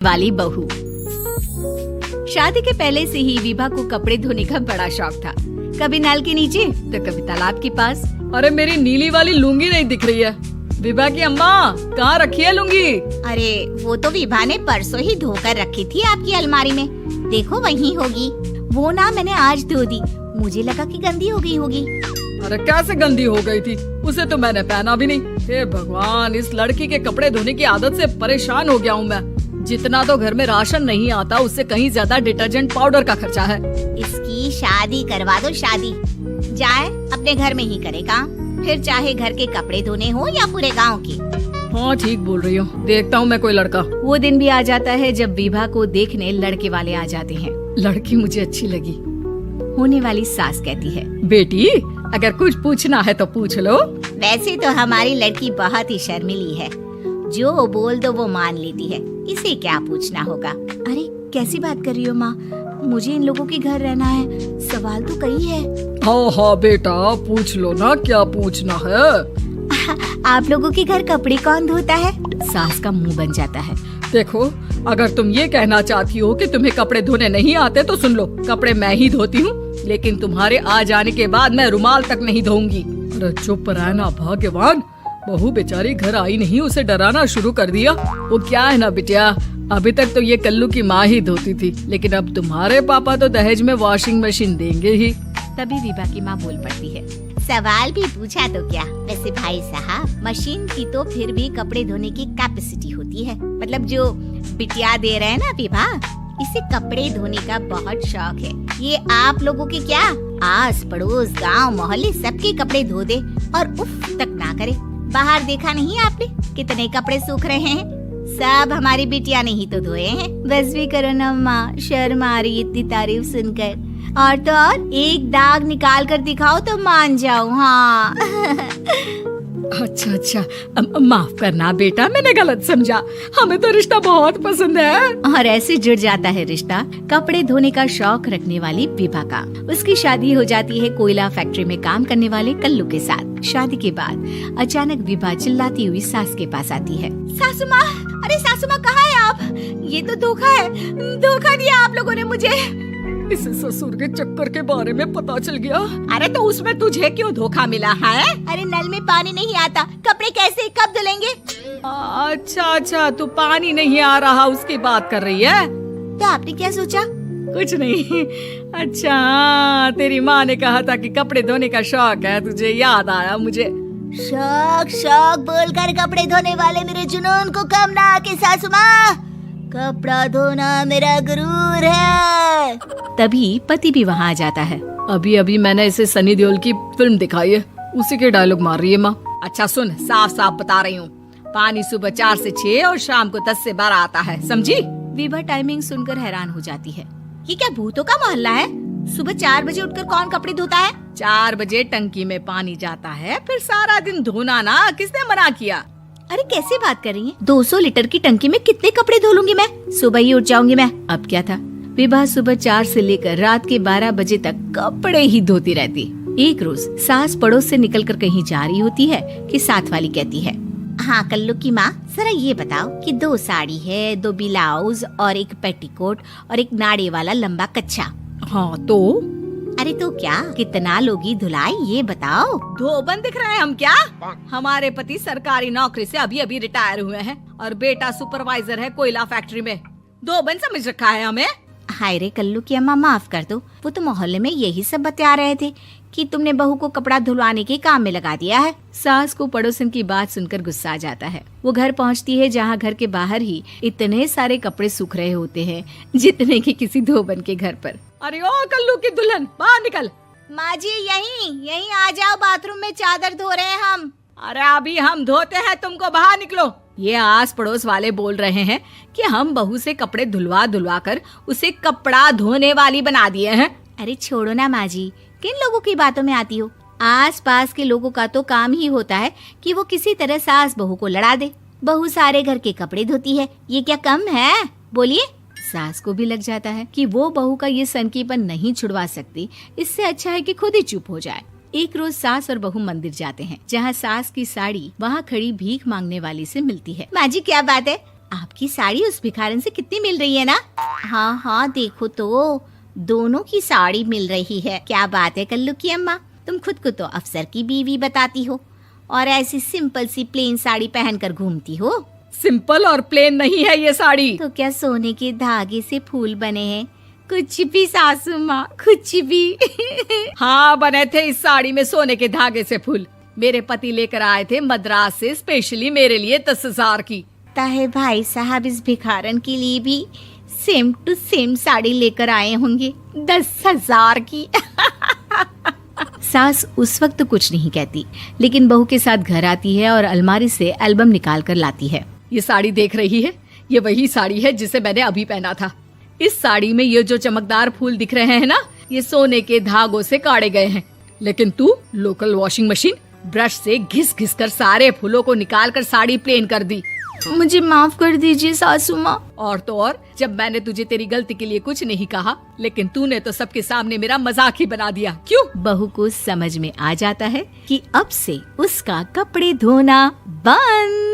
वाली बहू। शादी के पहले से ही विभा को कपड़े धोने का बड़ा शौक था। कभी नल के नीचे तो कभी तालाब के पास। अरे मेरी नीली वाली लुंगी नहीं दिख रही है। विभा की अम्मा कहाँ रखी है लुंगी? अरे वो तो विभा ने परसों ही धोकर रखी थी आपकी अलमारी में। देखो वहीं होगी। वो ना मैंने आज धो दी, मुझे लगा कि गंदी हो गई होगी। अरे कैसे गंदी हो गई थी? उसे तो मैंने पहना भी नहीं। हे भगवान, इस लड़की के कपड़े धोने की आदत से परेशान हो गया हूँ मैं। जितना तो घर में राशन नहीं आता, उससे कहीं ज्यादा डिटर्जेंट पाउडर का खर्चा है। इसकी शादी करवा दो, शादी जाए अपने घर में ही करे काम, फिर चाहे घर के कपड़े धोने हो या पूरे गांव के। हाँ ठीक बोल रही हो, देखता हूँ मैं कोई लड़का। वो दिन भी आ जाता है जब विभा को देखने लड़के वाले आ जाते हैं। लड़की मुझे अच्छी लगी। होने वाली सास कहती है, बेटी अगर कुछ पूछना है तो पूछ लो। वैसे तो हमारी लड़की बहुत ही शर्मीली है, जो बोल दो वो मान लेती है, इसे क्या पूछना होगा। अरे कैसी बात कर रही हो माँ, मुझे इन लोगों के घर रहना है, सवाल तो कई है। हाँ हाँ बेटा पूछ लो ना, क्या पूछना है। आप लोगों के घर कपड़े कौन धोता है? सास का मुंह बन जाता है। देखो अगर तुम ये कहना चाहती हो कि तुम्हें कपड़े धोने नहीं आते तो सुन लो, कपड़े मैं ही धोती हूँ, लेकिन तुम्हारे आ जाने के बाद मैं रुमाल तक नहीं धोऊंगी। अरे चुप रहना भगवान, बहू बेचारी घर आई नहीं, उसे डराना शुरू कर दिया। वो क्या है ना बिटिया, अभी तक तो ये कल्लू की माँ ही धोती थी, लेकिन अब तुम्हारे पापा तो दहेज में वॉशिंग मशीन देंगे ही। तभी विभा की माँ बोल पड़ती है, सवाल भी पूछा तो क्या। वैसे भाई साहब, मशीन की तो फिर भी कपड़े धोने की कैपेसिटी होती है। मतलब जो बिटिया दे रहे हैं ना विभा, इसे कपड़े धोने का बहुत शौक है। ये आप लोगों के क्या, आस पड़ोस गांव मोहल्ले सबके कपड़े धो दे और उफ तक ना करे। बाहर देखा नहीं आपने कितने कपड़े सूख रहे हैं? सब हमारी बिटिया ने ही तो धोए हैं। बस भी करो ना माँ, शर्म आ रही इतनी तारीफ सुनकर। और तो और एक दाग निकाल कर दिखाओ तो मान जाऊँ। हाँ अच्छा माफ करना बेटा, मैंने गलत समझा। हमें तो रिश्ता बहुत पसंद है। और ऐसे जुड़ जाता है रिश्ता कपड़े धोने का शौक रखने वाली विभा का। उसकी शादी हो जाती है कोयला फैक्ट्री में काम करने वाले कल्लू के साथ। शादी के बाद अचानक विभा चिल्लाती हुई सास के पास आती है। सासू माँ, अरे सासू माँ कहाँ है आप? ये तो धोखा है, धोखा दिया आप लोगों ने मुझे। इसे ससुर के चक्कर के बारे में पता चल गया। अरे तो उसमें तुझे क्यों धोखा मिला है? अरे नल में पानी नहीं आता, कपड़े कैसे कब धुलेंगे? अच्छा तू पानी नहीं आ रहा उसकी बात कर रही है। तो आपने क्या सोचा? कुछ नहीं। अच्छा तेरी माँ ने कहा था कि कपड़े धोने का शौक है तुझे, याद आया मुझे। शौक बोलकर कपड़े धोने वाले मेरे जुनून को कम ना आके सासू माँ, कपड़ा धोना मेरा गुरूर है। तभी पति भी वहाँ आ जाता है। अभी मैंने इसे सनी देओल की फिल्म दिखाई है, उसी के डायलॉग मार रही है माँ। अच्छा सुन, साफ साफ बता रही हूँ, पानी सुबह 4 से 6 और शाम को 10 से 12 आता है, समझी? विभा टाइमिंग सुनकर हैरान हो जाती है। ये क्या भूतों का मोहल्ला है? सुबह 4 बजे उठकर कौन कपड़े धोता है? 4 बजे टंकी में पानी जाता है, फिर सारा दिन धोना ना, किसने मना किया? अरे कैसे बात कर रही हैं? 200 लीटर की टंकी में कितने कपड़े धो लूंगी मैं? सुबह ही उठ जाऊंगी मैं। अब क्या था, विभा सुबह 4 से लेकर रात के 12 बजे तक कपड़े ही धोती रहती। एक रोज सास पड़ोस से निकलकर कहीं जा रही होती है कि साथ वाली कहती है, हाँ कल्लू की माँ, जरा ये बताओ कि 2 साड़ी है, 2 ब्लाउज और एक पेटीकोट और एक नाड़े वाला लंबा कच्छा। हाँ तो? अरे तो क्या, कितना लोगी धुलाई ये बताओ। धोबन दिख रहे हैं हम क्या? हमारे पति सरकारी नौकरी से अभी रिटायर हुए हैं और बेटा सुपरवाइजर है कोयला फैक्ट्री में। धोबन समझ रखा है हमें? हाय रे कल्लू की अम्मा, माफ कर दो, वो तो मोहल्ले में यही सब बता रहे थे कि तुमने बहू को कपड़ा धुलवाने के काम में लगा दिया है। सास को पड़ोसन की बात सुनकर गुस्सा आ जाता है। वो घर पहुंचती है जहां घर के बाहर ही इतने सारे कपड़े सूख रहे होते हैं जितने कि किसी धोबन के घर पर। अरे ओ कल्लू की दुल्हन, बाहर निकल। माँ जी यहीं आ जाओ, बाथरूम में चादर धो रहे हैं हम। अरे अभी हम धोते हैं, तुमको बाहर निकलो। ये आस पड़ोस वाले बोल रहे हैं कि हम बहू से कपड़े धुलवा कर उसे कपड़ा धोने वाली बना दिए हैं। अरे छोड़ो ना माँ जी, किन लोगों की बातों में आती हो? आस पास के लोगों का तो काम ही होता है कि वो किसी तरह सास बहू को लड़ा दे। बहू सारे घर के कपड़े धोती है, ये क्या कम है? बोलिए। सास को भी लग जाता है कि वो बहू का ये सनकीपन नहीं छुड़वा सकती, इससे अच्छा है कि खुद ही चुप हो जाए। एक रोज सास और बहू मंदिर जाते हैं, जहाँ सास की साड़ी वहाँ खड़ी भीख मांगने वाली से मिलती है। माँ जी क्या बात है, आपकी साड़ी उस भिखारन से कितनी मिल रही है ना? हाँ हाँ देखो तो दोनों की साड़ी मिल रही है। क्या बात है कल्लू की अम्मा, तुम खुद को तो अफसर की बीवी बताती हो और ऐसी सिंपल सी प्लेन साड़ी पहनकर घूमती हो। सिंपल और प्लेन नहीं है ये साड़ी। तो क्या सोने के धागे से फूल बने हैं? कुछ भी सासू माँ, कुछ भी। हाँ बने थे इस साड़ी में सोने के धागे से फूल। मेरे पति लेकर आए थे मद्रास से स्पेशली मेरे लिए 10,000 की। ताहे भाई साहब इस भिखारन के लिए भी सेम टू सेम साड़ी लेकर आए होंगे 10,000 की। सास उस वक्त तो कुछ नहीं कहती, लेकिन बहू के साथ घर आती है और अलमारी से एल्बम निकाल कर लाती है। ये साड़ी देख रही है, ये वही साड़ी है जिसे मैंने अभी पहना था। इस साड़ी में ये जो चमकदार फूल दिख रहे हैं ना, ये सोने के धागों से काटे गए हैं। लेकिन तू लोकल वॉशिंग मशीन ब्रश से घिस घिस कर सारे फूलों को निकाल कर साड़ी प्लेन कर दी। मुझे माफ कर दीजिए सासू माँ। और तो और, जब मैंने तुझे तेरी गलती के लिए कुछ नहीं कहा, लेकिन तूने तो सबके सामने मेरा मजाक ही बना दिया। क्यों? बहू को समझ में आ जाता है कि अब से उसका कपड़े धोना बंद।